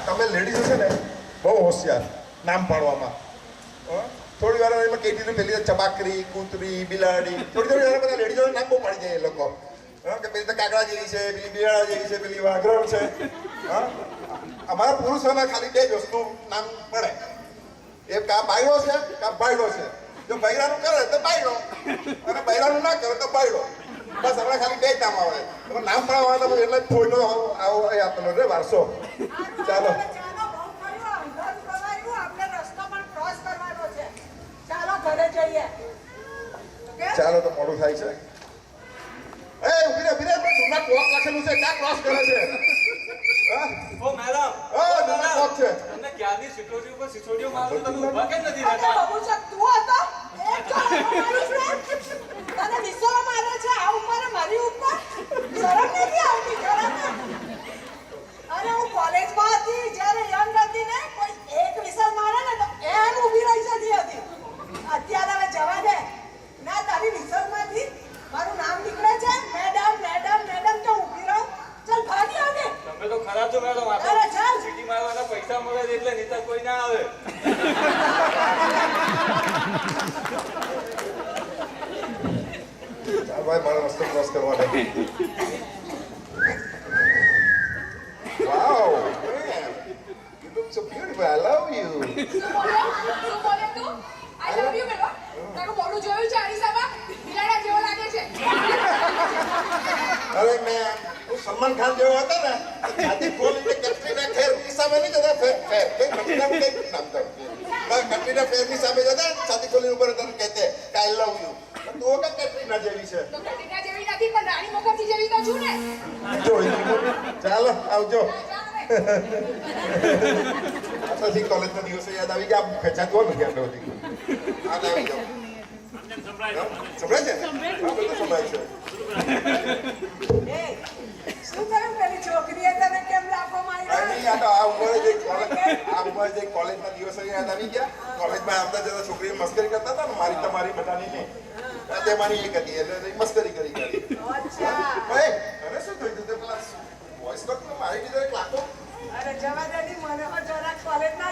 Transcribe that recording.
તમે લેડીઝ છે ને બહુ હોશિયાર નામ પાડવામાં. થોડી વાર એમાં કેટલી પેલી ચબાકરી, કૂતરી, બિલાડી, થોડી વાર બધા લેડીઝોના નામ બહુ પાડી જાય એ લોકો. કે પેલી તો કાગડા જેવી છે, પેલી બિયાળા જેવી છે, પેલી વાઘરણ છે. અમારા પુરુષોના ખાલી બે જ વસ્તુ નામ પડે, એક કા બાયડો છે કા બાયડો છે. જો બૈરાનું કરે તો બાયડો, અને બૈરાનું ના કરે તો બાયડો. બસ હમણાં ખાલી બે જ નામ આવે. નામ પાડવા એટલે ફોટો આવો આપેલો રે વારસો. ચાલો ચાલો તો મોડું થાય છે. એ ઉભી રે ડુમા ક્લોક લખેલું છે, ક્યાં ક્રોસ કરે છે? ઓ મેડમ, ડુમા ક્લોક છે. તમને ક્યાંની સિક્યોરિટી ઉપર સિક્યોરિટી મારું તમે ઊભા કેમ નથી રહેતા? બાબુ છે તું હતો એક તને વિશ્વ મારે છે આ ઉપર મારી ઉપર શરમ નથી આવતી ખરા? અરે હું કોલેજમાં હતી જ્યારે યંગ હતી ને, કોઈ એક વિસલ મારે ને તો એમ ઊભી રહી જતી હતી. અત્યારે હવે જવા દે ના, તારી વિસલમાંથી મારું નામ નીકળે છે મેડમ મેડમ મેડમ તો ઊભી રહો. ચાલ ભાગી આવજે. તમે તો ખરાબ છો મેડમ. અરે ચાલ, સિટી મારવાના પૈસા મળે એટલે નીતર કોઈ ના આવે. ચાલ ભાઈ, મારો રસ્તો ક્રોસ કરવા દે. Wow, man. You look so beautiful. I love you. શું બોલ્યો તું? I love you બેટા. તારું મોઢું જોયું છે અરીસામાં? બિલાડા જેવો લાગે છે. અરે મેં સલમાન ખાન જેવો હતો ને, છાતી ખોલીને કેટરીના કૈફની સામે નહીં જતા. કેટરીના કૈફની સામે જતા, છાતી ખોલીને ઉપર તને કહેતે કે આઈ લવ યુ. તું કે કેટરીના જેવી છે? તો કટરીના જેવી નથી પણ રાણી મુખર્જી જેવી તો છું ને. જો ચાલો આવજો. પછી કોલેજના દિવસો યાદ આવી ગયા. ખેંચાતું હોય નથી આટલો બધી. યાદ આવી જાઓ. સંભળાય છે ને? હા, બધું સંભળાય છે. શું કર્યું પેલી છોકરીએ તને કેમ લાફો માર્યો? આ ઉંમરે જે કોલેજના દિવસો યાદ આવી ગયા. કોલેજમાં આવતા જતા છોકરીઓ મસ્કરી કરતા હતા ને, મારી તમારી બધાની નહીં. તેમાંની એક હતી એટલે મસ્કરી કરી. ભાઈ અને શું થયું? તે પેલા વોઇસ કોલ મારી દીધો એક લાખો. અરે જવા દે, મને જરાક કોલેજના